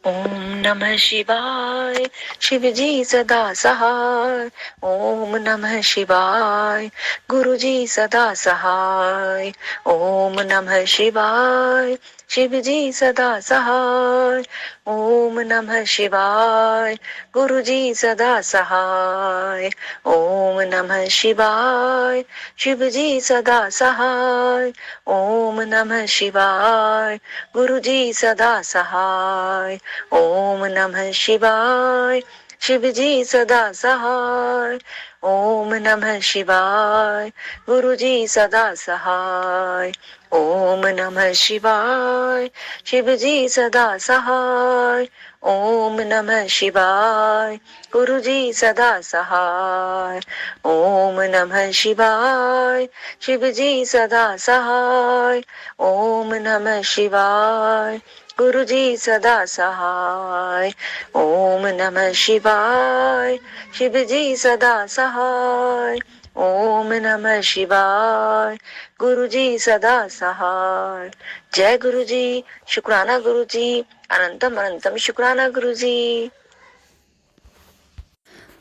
ओम नमः शिवाय। शिव जी सदा सहाय। ओम नमः शिवाय। गुरु जी सदा सहाय। ओम नमः शिवाय। शिव जी सदा सहाय। ओम नमः शिवाय। गुरु जी सदा सहाय। ओम नमः शिवाय। शिव जी सदा सहाय। ओम नमः शिवाय। गुरु जी सदा सहाय। ओम नमः शिवाय। शिव जी सदा सहाय। ओम नमः शिवाय। गुरु जी सदा सहाय। ओम नमः शिवाय। शिव जी सदा सहाय। ओम नमः शिवाय। गुरु जी सदा सहाय। ओम नमः शिवाय। शिव जी सदा सहाय। ओम नमः शिवाय। गुरु जी सदा सहाय। ओम नमः शिवाय। शिव जी सदा सहाय। ओम नमः शिवाय। गुरु जी सदा सहाय। जय गुरु जी। शुक्राना गुरु जी। अनंतम अनंतम शुक्राना गुरु जी।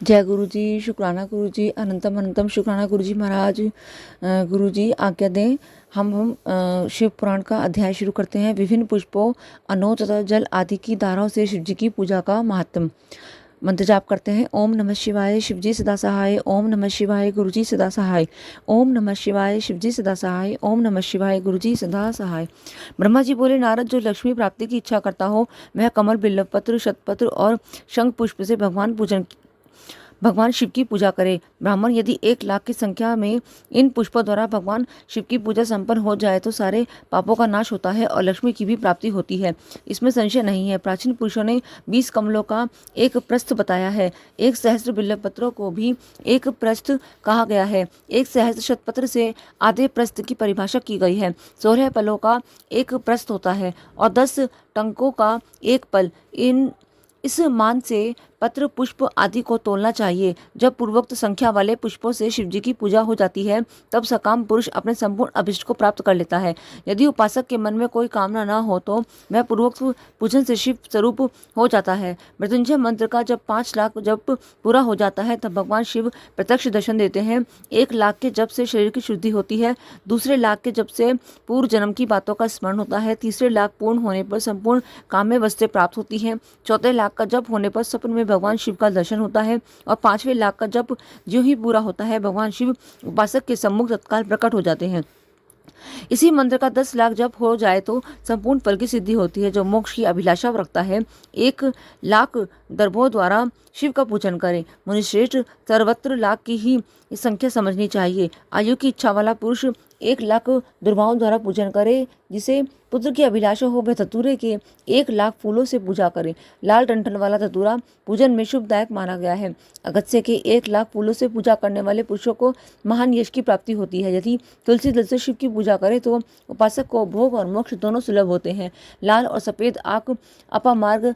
जय गुरु जी। शुक्राना गुरु जी। अनंतम अनंतम शुक्राना गुरु जी महाराज। गुरु जी आज्ञा दें। हम शिव पुराण का अध्याय शुरू करते हैं। विभिन्न पुष्पों, अनोद तथा जल आदि की धाराओं से शिव जी की पूजा का महात्म। मंत्र जाप करते हैं। ओम नमः शिवाय। शिव जी सदा सहाय। ओम नमः शिवाय। गुरु जी सदा सहाय। ओम नमः शिवाय। शिव जी सदा सहाय। ओम नमः शिवाय। गुरु जी सदा सहाय। ब्रह्मा जी बोले, नारद, जो लक्ष्मी प्राप्ति की इच्छा करता हो वह कमल, बिल्वपत्र, शतपत्र और शंख पुष्प से भगवान शिव की पूजा करे। ब्राह्मण यदि 1,00,000 की संख्या में इन पुष्पों द्वारा भगवान शिव की पूजा संपन्न हो जाए तो सारे पापों का नाश होता है और लक्ष्मी की भी प्राप्ति होती है। इसमें संशय नहीं है। प्राचीन पुरुषों ने 20 कमलों का एक प्रस्थ बताया है। 1 सहस्त्र बिल्वपत्रों को भी एक प्रस्थ कहा गया है। 1 सहस्त्र शतपत्र से आधे प्रस्थ की परिभाषा की गई है। 16 पलों का एक प्रस्थ होता है और 10 टंकों का एक पल। इस मान से पत्र, पुष्प आदि को तोलना चाहिए। जब पूर्वोक्त संख्या वाले पुष्पों से शिव जी की पूजा हो जाती है तब सकाम पुरुष अपने संपूर्ण अभिष्ट को प्राप्त कर लेता है। यदि उपासक के मन में कोई कामना न हो तो वह पूर्वोक्त पूजन से शिव स्वरूप हो जाता है। मृत्युंजय मंत्र का जब 5,00,000 जप पूरा हो जाता है तब भगवान शिव प्रत्यक्ष दर्शन देते हैं। 1,00,000 के जप से शरीर की शुद्धि होती है। दूसरे लाख के जप से पूर्व जन्म की बातों का स्मरण होता है। तीसरे लाख पूर्ण होने पर संपूर्ण काम्य वस्तुएं प्राप्त होती हैं। चौथे लाख का जप होने पर सपन में भगवान शिव का दर्शन होता है और 5वें लाख का जप जो ही पूरा होता है भगवान शिव उपासक के सम्मुख तत्काल प्रकट हो जाते हैं। इसी मंत्र का 10,00,000 जप हो जाए तो संपूर्ण फल की सिद्धि होती है। जो मोक्ष की अभिलाषा रखता है 1,00,000 दर्भों द्वारा शिव का पूजन करें। मुनिश्रेष्ठ, सर्वत्र लाख की ही संख्या समझनी चाहिए। आयु की इच्छा वाला पुरुष 1,00,000 दुर्भाओं द्वारा पूजन करे। जिसे पुत्र की अभिलाषा हो वह धतूरे के 1,00,000 फूलों से पूजा करे। लाल डंठल वाला धतूरा पूजन में शुभदायक माना गया है। अगस्त्य के 1,00,000 फूलों से पूजा करने वाले पुरुषों को महान यश की प्राप्ति होती है। यदि तुलसी दल से शिव की पूजा करे तो उपासक को भोग और मोक्ष दोनों सुलभ होते हैं। लाल और सफेद आंख, अपामार्ग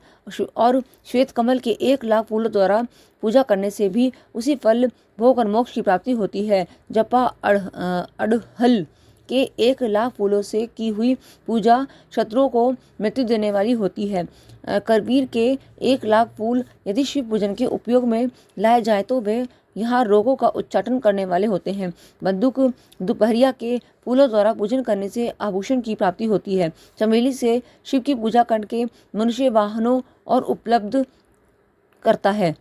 और श्वेत कमल के 1,00,000 फूलों द्वारा पूजा करने से भी उसी फल, भोग और मोक्ष की प्राप्ति होती है। जपा अड़हल के 1,00,000 फूलों से की हुई पूजा शत्रुओं को मृत्यु देने वाली होती है। करवीर के 1,00,000 फूल यदि शिव पूजन के उपयोग में लाए जाए तो वे यहाँ रोगों का उच्चाटन करने वाले होते हैं। बंदूक दोपहरिया के फूलों द्वारा पूजन करने से आभूषण की प्राप्ति होती है। चमेली से शिव की पूजा करके मनुष्य वाहनों और उपलब्ध करता है।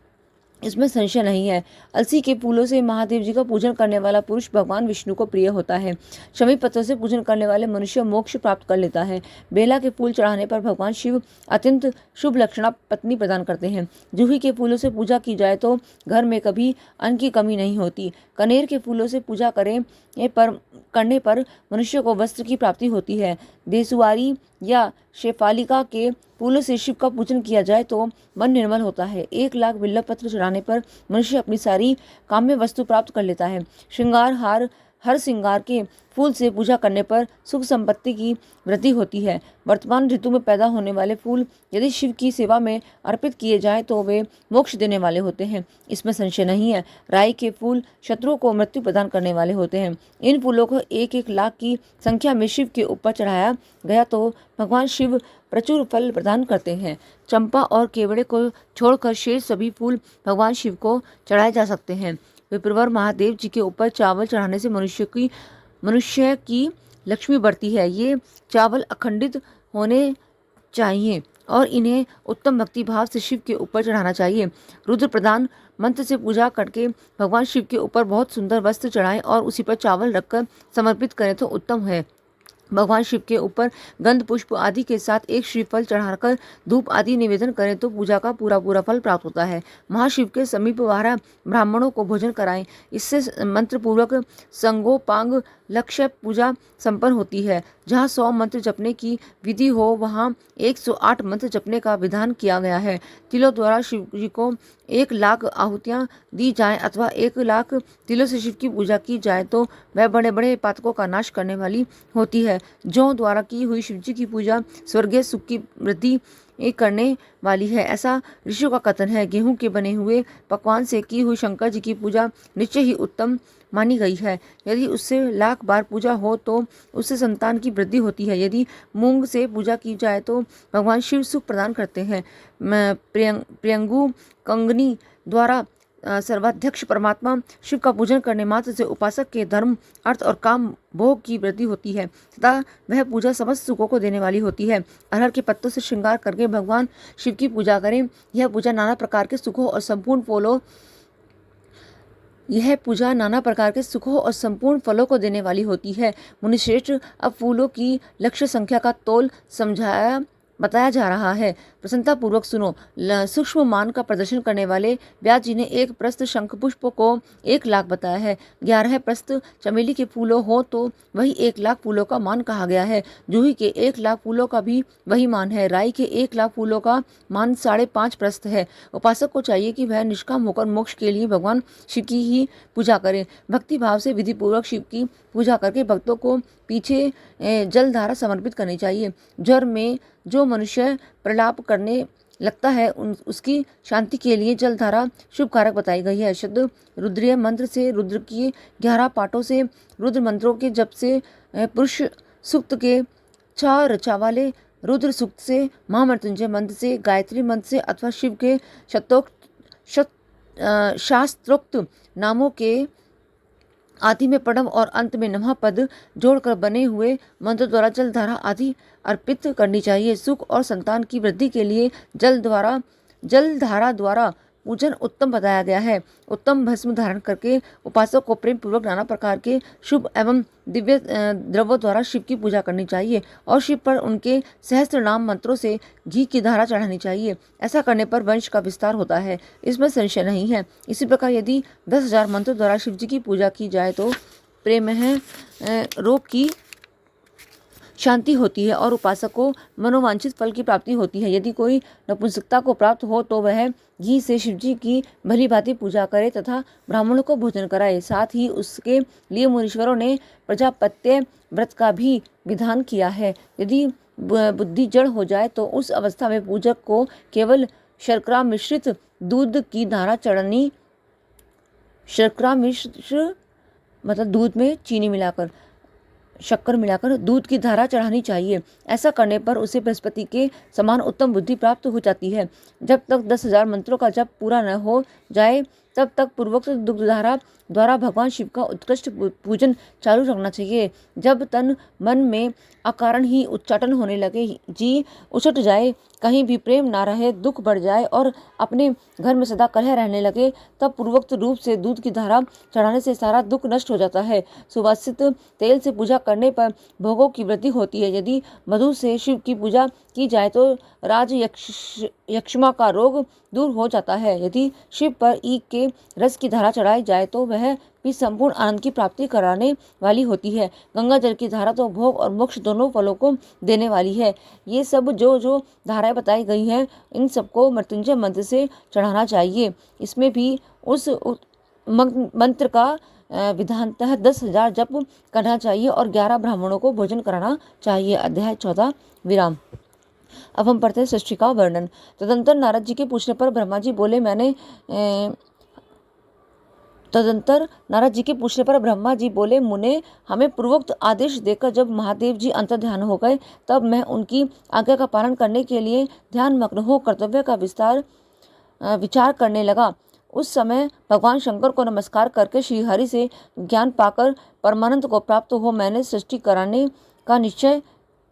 इसमें संशय नहीं है। अलसी के फूलों से महादेव जी का पूजन करने वाला पुरुष भगवान विष्णु को प्रिय होता है। शमी पत्रों से पूजन करने वाले मनुष्य मोक्ष प्राप्त कर लेता है। बेला के फूल चढ़ाने पर भगवान शिव अत्यंत शुभ लक्षणा पत्नी प्रदान करते हैं। जूही के फूलों से पूजा की जाए तो घर में कभी अन्न की कमी नहीं होती। कनेर के फूलों से पूजा करने पर मनुष्य को वस्त्र की प्राप्ति होती है। देसुआरी या शेफालिका के फूलों से शिव का पूजन किया जाए तो मन निर्मल होता है। 1,00,000 बिल्वपत्र चढ़ाने पर मनुष्य अपनी सारी काम्य वस्तु प्राप्त कर लेता है। श्रृंगार हार, हर श्रृंगार के फूल से पूजा करने पर सुख संपत्ति की वृद्धि होती है। वर्तमान ऋतु में पैदा होने वाले फूल यदि शिव की सेवा में अर्पित किए जाएं तो वे मोक्ष देने वाले होते हैं। इसमें संशय नहीं है। राई के फूल शत्रुओं को मृत्यु प्रदान करने वाले होते हैं। इन फूलों को 1,00,000 की संख्या में शिव के ऊपर चढ़ाया गया तो भगवान शिव प्रचुर फल प्रदान करते हैं। चंपा और केवड़े को छोड़कर शेष सभी फूल भगवान शिव को चढ़ाए जा सकते हैं। विप्रवर महादेव जी के ऊपर चावल चढ़ाने से मनुष्य की लक्ष्मी बढ़ती है। ये चावल अखंडित होने चाहिए और इन्हें उत्तम भक्ति भाव से शिव के ऊपर चढ़ाना चाहिए। रुद्र प्रदान मंत्र से पूजा करके भगवान शिव के ऊपर बहुत सुंदर वस्त्र चढ़ाएं और उसी पर चावल रखकर समर्पित करें तो उत्तम है। भगवान शिव के ऊपर गंध पुष्प आदि के साथ एक श्रीफल चढ़ाकर धूप आदि निवेदन करें तो पूजा का पूरा फल प्राप्त होता है। महाशिव के समीप 12 ब्राह्मणों को भोजन कराएं। इससे मंत्र पूर्वक संगोपांग लक्ष्य पूजा संपन्न होती है। जहाँ 100 मंत्र जपने की विधि हो वहाँ 108 मंत्र जपने का विधान किया गया है। तिलों द्वारा शिव जी को 1 लाख आहुतियाँ दी जाएं अथवा 1 लाख तिलों से शिव की पूजा की जाए तो वह बड़े बड़े पातकों का नाश करने वाली होती है। जौ द्वारा की हुई शिव जी की पूजा स्वर्गीय सुख की वृद्धि करने वाली है, ऐसा ऋषियों का कथन है। गेहूं के बने हुए पकवान से की हुई शंकर जी की पूजा निश्चय ही उत्तम मानी गई है। यदि उससे 1,00,000 बार पूजा हो तो उससे संतान की वृद्धि होती है। यदि मूंग से पूजा की जाए तो भगवान शिव सुख प्रदान करते हैं। प्रियंगु कंगनी द्वारा सर्वाध्यक्ष परमात्मा शिव का पूजन करने मात्र से उपासक के धर्म अर्थ और काम भोग की वृद्धि होती है तथा वह पूजा समस्त सुखों को देने वाली होती है। अरहर के पत्तों से श्रृंगार करके भगवान शिव की पूजा करें। यह पूजा नाना प्रकार के सुखों और संपूर्ण फलों को देने वाली होती है। मुनिश्रेष्ठ, अब फूलों की लक्ष्य संख्या का तोल बताया जा रहा है। प्रसन्नता पूर्वक सुनो। सूक्ष्म मान का प्रदर्शन करने वाले व्यास जी ने एक प्रस्थ शंख पुष्प को 1 लाख बताया है। 11 प्रस्थ चमेली के फूलों हो तो वही 1 लाख फूलों का मान कहा गया है। जूही के 1 लाख फूलों का भी वही मान है। राई के 1 लाख फूलों का मान 5.5 प्रस्थ है। उपासक को चाहिए कि वह निष्काम होकर मोक्ष के लिए भगवान शिव की ही पूजा करे। भक्ति भाव से विधि पूर्वक शिव की पूजा करके भक्तों को पीछे जलधारा समर्पित करनी चाहिए। ज्वर में जो मनुष्य प्रलाप करने लगता है उसकी शांति के लिए जलधारा शुभ कारक बताई गई है। शुद्ध रुद्रीय मंत्र से रुद्र की 11 पाठों से रुद्र मंत्रों के जप से पुरुष सूक्त के 6 ऋचा वाले रुद्र सूक्त से महामृत्युंजय मंत्र से गायत्री मंत्र से अथवा शिव के शास्त्रोक्त नामों के आदि में पड़म और अंत में नमः पद जोड़कर बने हुए मंत्र द्वारा जलधारा आदि अर्पित करनी चाहिए। सुख और संतान की वृद्धि के लिए जलधारा द्वारा पूजन उत्तम बताया गया है। उत्तम भस्म धारण करके उपासक को प्रेम पूर्वक नाना प्रकार के शुभ एवं दिव्य द्रव्यों द्वारा शिव की पूजा करनी चाहिए और शिव पर उनके सहस्त्र नाम मंत्रों से घी की धारा चढ़ानी चाहिए। ऐसा करने पर वंश का विस्तार होता है, इसमें संशय नहीं है। इसी प्रकार यदि 10,000 मंत्रों द्वारा शिव जी की पूजा की जाए तो प्रेम रोग की शांति होती है और उपासक को मनोवांछित फल की प्राप्ति होती है। यदि कोई नपुंसकता को प्राप्त हो तो वह घी से शिवजी की भली भांति पूजा करे तथा ब्राह्मणों को भोजन कराए। साथ ही उसके लिए मुनीश्वरों ने प्रजापत्य व्रत का भी विधान किया है। यदि बुद्धि जड़ हो जाए तो उस अवस्था में पूजक को केवल शर्करा मिश्रित दूध की धारा चढ़नी, शर्करा मिश्र मतलब दूध में चीनी मिलाकर, शक्कर मिलाकर दूध की धारा चढ़ानी चाहिए। ऐसा करने पर उसे बृहस्पति के समान उत्तम बुद्धि प्राप्त हो जाती है। जब तक 10,000 मंत्रों का जप पूरा न हो जाए तब तक पूर्वोक्त दुग्धधारा द्वारा भगवान शिव का उत्कृष्ट पूजन चालू रखना चाहिए। जब तन मन में अकारण ही उच्चाटन होने लगे, जी उछट जाए, कहीं भी प्रेम ना रहे, दुख बढ़ जाए और अपने घर में सदा कलह रहने लगे, तब पूर्वोक्त रूप से दूध की धारा चढ़ाने से सारा दुख नष्ट हो जाता है। सुवासित तेल से पूजा करने पर भोगों की वृद्धि होती है। यदि मधु से शिव की पूजा की जाए तो राज यक्ष्मा का रोग दूर हो जाता है। यदि शिव पर ईख के रस की धारा चढ़ाई जाए तो वह भी संपूर्ण आनंद की प्राप्ति कराने वाली होती है। गंगा जल की धारा तो भोग और मोक्ष दोनों फलों को देने वाली है। ये सब जो धाराएं बताई गई हैं, इन सबको मृत्युंजय मंत्र से चढ़ाना चाहिए। इसमें भी उस मंत्र का विधानतः 10,000 जप करना चाहिए और 11 ब्राह्मणों को भोजन कराना चाहिए। अध्याय 14 विराम। अब हम पढ़ते हैं सृष्टि का वर्णन। तदंतर नारद जी के पूछने पर ब्रह्मा जी बोले, मैंने तदंतर नारद जी के पूछने पर ब्रह्मा जी बोले, मुने, हमें पूर्वोक्त आदेश देकर जब महादेव जी अंतर्ध्यान हो गए, तब मैं उनकी आज्ञा का पालन करने के लिए ध्यान मग्न हो कर्तव्य का विचार करने लगा। उस समय भगवान शंकर को नमस्कार करके श्रीहरि से ज्ञान पाकर परमानंद को प्राप्त हो मैंने सृष्टि कराने का निश्चय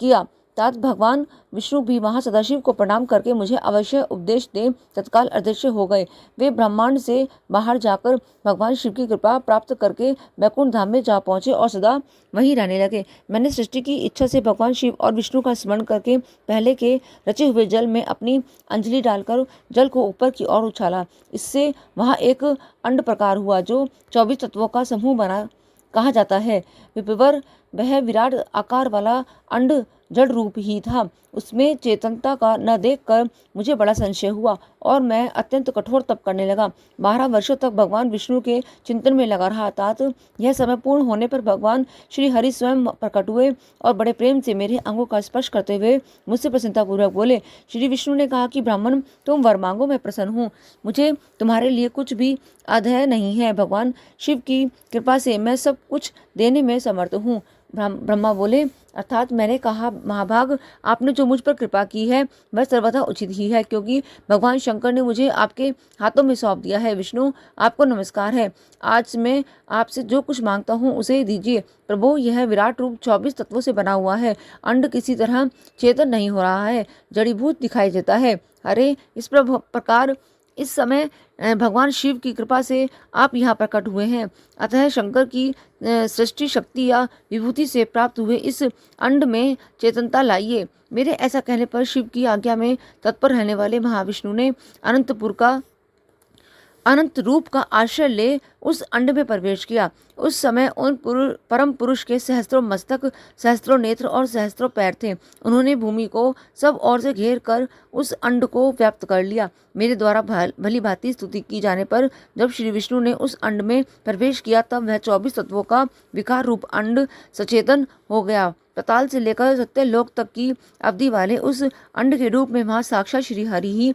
किया। तात भगवान विष्णु भी वहां सदाशिव को प्रणाम करके मुझे अवश्य उपदेश दे तत्काल अदृश्य हो गए। वे ब्रह्मांड से बाहर जाकर भगवान शिव की कृपा प्राप्त करके वैकुंठ धाम में जा पहुंचे और सदा वहीं रहने लगे। मैंने सृष्टि की इच्छा से भगवान शिव और विष्णु का स्मरण करके पहले के रचे हुए जल में अपनी अंजलि डालकर जल को ऊपर की ओर उछाला। इससे वहां एक अंड प्रकार हुआ जो 24 तत्वों का समूह बना कहा जाता है। विवर वह विराट आकार वाला अंड जड़ रूप ही था। उसमें चेतनता का न देखकर मुझे बड़ा संशय हुआ और मैं अत्यंत कठोर तप करने लगा। 12 वर्षों तक भगवान विष्णु के चिंतन में लगा रहा। तात यह समय पूर्ण होने पर भगवान श्री हरि स्वयं प्रकट हुए और बड़े प्रेम से मेरे अंगों का स्पर्श करते हुए मुझसे प्रसन्नतापूर्वक बोले। श्री विष्णु ने कहा कि ब्राह्मण, तुम वर मांगो, मैं प्रसन्न हूँ। मुझे तुम्हारे लिए कुछ भी आधेय नहीं है। भगवान शिव की कृपा से मैं सब कुछ देने में समर्थ हूँ। ब्रह्मा बोले, अर्थात मैंने कहा, महाभाग, आपने जो मुझ पर कृपा की है वह सर्वथा उचित ही है, क्योंकि भगवान शंकर ने मुझे आपके हाथों में सौंप दिया है। विष्णु, आपको नमस्कार है। आज मैं आपसे जो कुछ मांगता हूँ उसे दीजिए। प्रभु, यह विराट रूप 24 तत्वों से बना हुआ है। अंड किसी तरह चेतन नहीं हो रहा है, जड़ीभूत दिखाई देता है। अरे, इस प्रकार इस समय भगवान शिव की कृपा से आप यहाँ प्रकट हुए हैं। अतः शंकर की सृष्टि शक्ति या विभूति से प्राप्त हुए इस अंड में चेतनता लाइए। मेरे ऐसा कहने पर शिव की आज्ञा में तत्पर रहने वाले महाविष्णु ने अनंत रूप का आश्रय ले उस अंड में प्रवेश किया। उस समय उन परम पुरुष के सहस्त्रों मस्तक, सहस्त्रों नेत्र और सहस्त्रों पैर थे। उन्होंने भूमि को सब ओर से घेर कर उस अंड को व्याप्त कर लिया। मेरे द्वारा भली भांति स्तुति की जाने पर जब श्री विष्णु ने उस अंड में प्रवेश किया, तब वह 24 तत्वों का विकार रूप अंड सचेतन हो गया। पाताल से लेकर सत्यलोक तक की अवधि वाले उस अंड के रूप में वहां साक्षात श्री हरि ही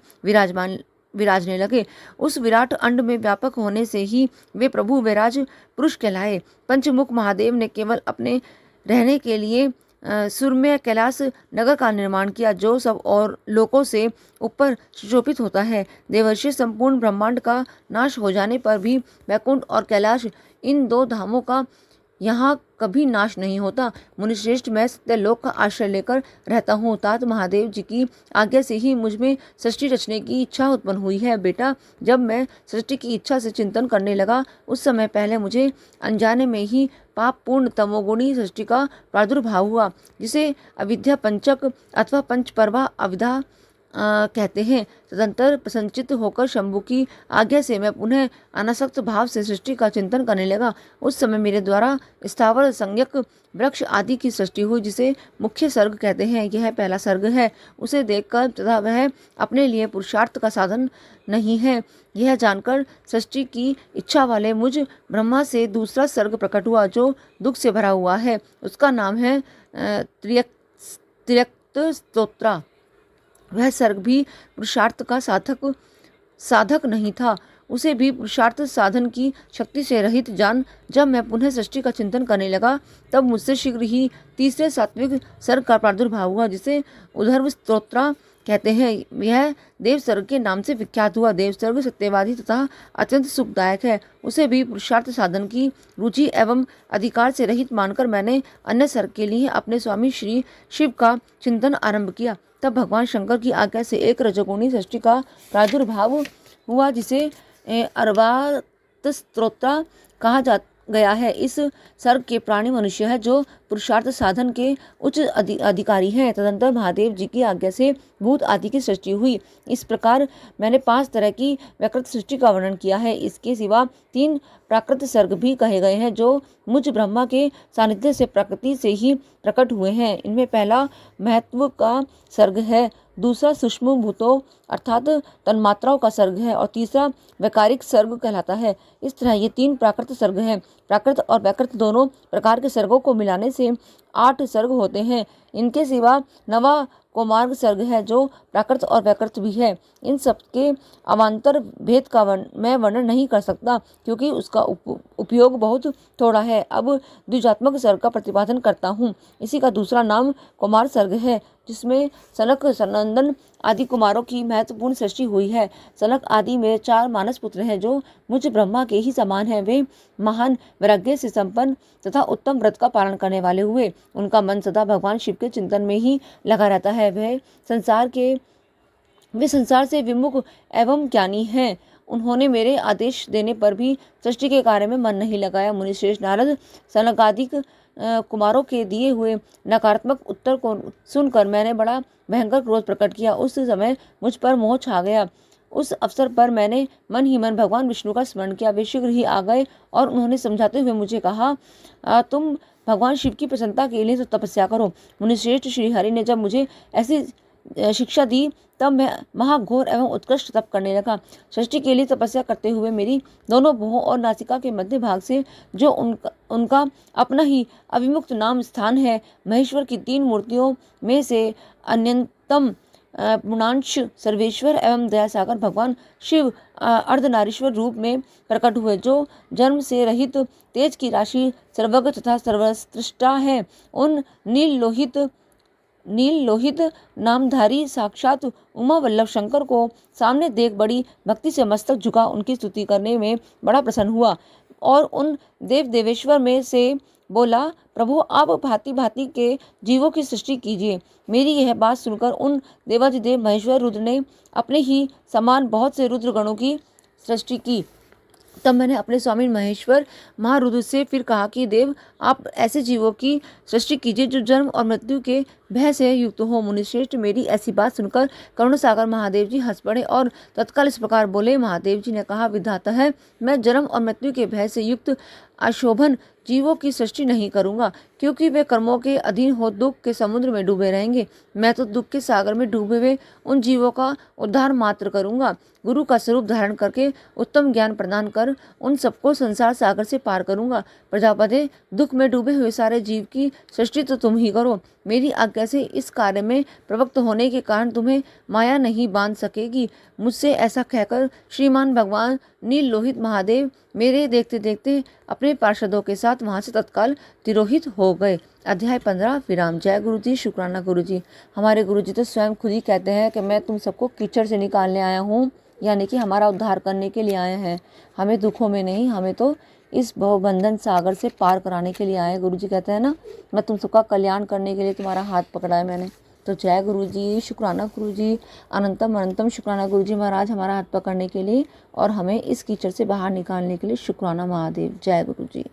विराजने लगे। उस विराट अंड में व्यापक होने से ही वे प्रभु विराज पुरुष कहलाए। पंचमुख महादेव ने केवल अपने रहने के लिए सुरम्य कैलाश नगर का निर्माण किया, जो सब और लोकों से ऊपर सुशोभित होता है। देवर्षि संपूर्ण ब्रह्मांड का नाश हो जाने पर भी वैकुंठ और कैलाश, इन दो धामों का यहाँ कभी नाश नहीं होता। मुनिश्रेष्ठ, मैं सत्यलोक का आश्रय लेकर रहता हूँ। तात महादेव जी की आज्ञा से ही मुझ में सृष्टि रचने की इच्छा उत्पन्न हुई है। बेटा, जब मैं सृष्टि की इच्छा से चिंतन करने लगा, उस समय पहले मुझे अनजाने में ही पाप पूर्ण तमोगुणी सृष्टि का प्रादुर्भाव हुआ, जिसे अविद्या पंचक अथवा पंचपर्वा अविद्या कहते हैं। तदंतर प्रसन्नचित्त होकर शंभु की आज्ञा से मैं पुनः अनासक्त भाव से सृष्टि का चिंतन करने लगा। उस समय मेरे द्वारा स्थावर संज्ञक वृक्ष आदि की सृष्टि हुई, जिसे मुख्य सर्ग कहते हैं। यह पहला सर्ग है। उसे देखकर तथा वह अपने लिए पुरुषार्थ का साधन नहीं है, यह जानकर सृष्टि की इच्छा वाले मुझ ब्रह्मा से दूसरा सर्ग प्रकट हुआ, जो दुख से भरा हुआ है। उसका नाम है त्र्यक्त स्तोत्र। वह सर्ग भी पुरुषार्थ का साधक नहीं था। उसे भी पुरुषार्थ साधन की शक्ति से रहित जान जब मैं पुनः सृष्टि का चिंतन करने लगा, तब मुझसे शीघ्र ही तीसरे सात्विक सर्ग का प्रादुर्भाव हुआ, जिसे उद्धर्व स्तोत्र कहते हैं। यह देव सर्ग के नाम से विख्यात हुआ। देव सर्ग सत्यवादी तथा अत्यंत सुखदायक है। उसे भी पुरुषार्थ साधन की रुचि एवं अधिकार से रहित मानकर मैंने अन्य सर्ग के लिए अपने स्वामी श्री शिव का चिंतन आरंभ किया। तब भगवान शंकर की आज्ञा से एक रजोगुणी सृष्टि का प्रादुर्भाव हुआ, जिसे अर्वात स्तोत्र कहा गया है। इस सर्ग के प्राणी मनुष्य है, जो पुरुषार्थ साधन के उच्च अधिकारी हैं। तदंतर महादेव जी की आज्ञा से भूत आदि की सृष्टि हुई। इस प्रकार मैंने 5 तरह की वैकृत सृष्टि का वर्णन किया है। इसके सिवा 3 प्राकृत सर्ग भी कहे गए हैं, जो मुझ ब्रह्मा के सानिध्य से प्रकृति से ही प्रकट हुए हैं। इनमें पहला महत्व का सर्ग है, दूसरा सूक्ष्म भूतों अर्थात तन्मात्राओं का सर्ग है और तीसरा वैकारिक सर्ग कहलाता है। इस तरह ये 3 प्राकृत सर्ग हैं। प्राकृत और वैकृत दोनों प्रकार के सर्गों को मिलाने से 8 सर्ग होते हैं। इनके सिवा नवा कोमार्ग सर्ग है जो प्राकृत और वैकृत भी है। इन सब के अवान्तर भेद का मैं वर्णन नहीं कर सकता क्योंकि उसका उपयोग बहुत थोड़ा है। अब द्विजात्मक सर्ग का प्रतिपादन करता हूँ। इसी का दूसरा नाम कुमार सर्ग है जिसमें सनक सनंदन आदि कुमारों की महत्वपूर्ण सृष्टि हुई है। सनक आदि में 4 मानस पुत्र हैं जो मुझ ब्रह्मा के ही समान हैं। वे महान वैराग्य से संपन्न तथा उत्तम व्रत का पालन करने वाले हुए। उनका मन सदा भगवान शिव के चिंतन में ही लगा रहता है। वे संसार से विमुख एवं ज्ञानी हैं। उन्होंने मेरे आदेश देने पर भी सृष्टि के कार्य में मन नहीं लगाया। मुनिश्रेष्ठ नारद सनकादिक कुमारों के दिए हुए नकारात्मक उत्तर को सुनकर मैंने बड़ा भयंकर क्रोध प्रकट किया। उस समय मुझ पर मोह छा गया। उस अवसर पर मैंने मन ही मन भगवान विष्णु का स्मरण किया। वे शीघ्र ही आ गए और उन्होंने समझाते हुए मुझे कहा, तुम भगवान शिव की प्रसन्नता के लिए तो तपस्या करो। मुनिश्रेष्ठ श्रीहरि ने जब मुझे ऐसी शिक्षा दी तब मैं महाघोर एवं उत्कृष्ट तप करने लगा। सृष्टि के लिए तपस्या करते हुए मेरी दोनों भुवों और नासिका के मध्य भाग से जो उनका अपना ही अविमुक्त नाम स्थान है, महेश्वर की 3 मूर्तियों में से अन्यतम पुणांश सर्वेश्वर एवं दयासागर भगवान शिव अर्धनारीश्वर रूप में प्रकट हुए, जो जन्म से रहित तेज की राशि सर्वज्ञ तथा सर्वस्रष्टा है। उन नील लोहित नामधारी साक्षात उमा वल्लभ शंकर को सामने देख बड़ी भक्ति से मस्तक झुका उनकी स्तुति करने में बड़ा प्रसन्न हुआ और उन देव देवेश्वर में से बोला, प्रभु आप भांति भांति के जीवों की सृष्टि कीजिए। मेरी यह बात सुनकर उन देवाधिदेव महेश्वर रुद्र ने अपने ही समान बहुत से रुद्र गणों की सृष्टि की। तब मैंने अपने स्वामी महेश्वर महारुद्र से फिर कहा कि देव आप ऐसे जीवों की सृष्टि कीजिए जो जन्म और मृत्यु के भय से युक्त हो। मुनिश्रेष्ठ मेरी ऐसी बात सुनकर करुण सागर महादेव जी हंस पड़े और तत्काल इस प्रकार बोले। महादेव जी ने कहा, विधाता है, मैं जन्म और मृत्यु के भय से युक्त अशोभन जीवों की सृष्टि नहीं करूंगा क्योंकि वे कर्मों के अधीन हो दुख के समुद्र में डूबे रहेंगे। मैं तो दुख के सागर में डूबे हुए उन जीवों का उद्धार मात्र करूंगा। गुरु का स्वरूप धारण करके उत्तम ज्ञान प्रदान कर उन सबको संसार सागर से पार करूंगा। प्रजापते, दुख में डूबे हुए सारे जीव की सृष्टि तो तुम ही करो। मेरी आज्ञा से इस कार्य में प्रवृत्त होने के कारण तुम्हें माया नहीं बांध सकेगी। मुझसे ऐसा कहकर श्रीमान भगवान नील लोहित महादेव मेरे देखते देखते अपने पार्षदों के साथ वहां से तत्काल तिरोहित हो गए। अध्याय 15 विराम। जय गुरु जी, शुक्राना गुरु जी। हमारे गुरु जी तो स्वयं खुद ही कहते हैं कि मैं तुम सबको कीचड़ से निकालने आया हूँ, यानी कि हमारा उद्धार करने के लिए आए हैं। हमें दुखों में नहीं, हमें तो इस भवबंधन सागर से पार कराने के लिए आए। गुरु जी कहते हैं ना, मैं तुम सबका कल्याण करने के लिए तुम्हारा हाथ पकड़ा है मैंने। तो जय गुरु जी, शुक्राना गुरु जी, अनंतम अनंतम शुक्राना गुरु जी महाराज, हमारा हाथ पकड़ने के लिए और हमें इस कीचड़ से बाहर निकालने के लिए। शुक्राना महादेव। जय गुरु जी।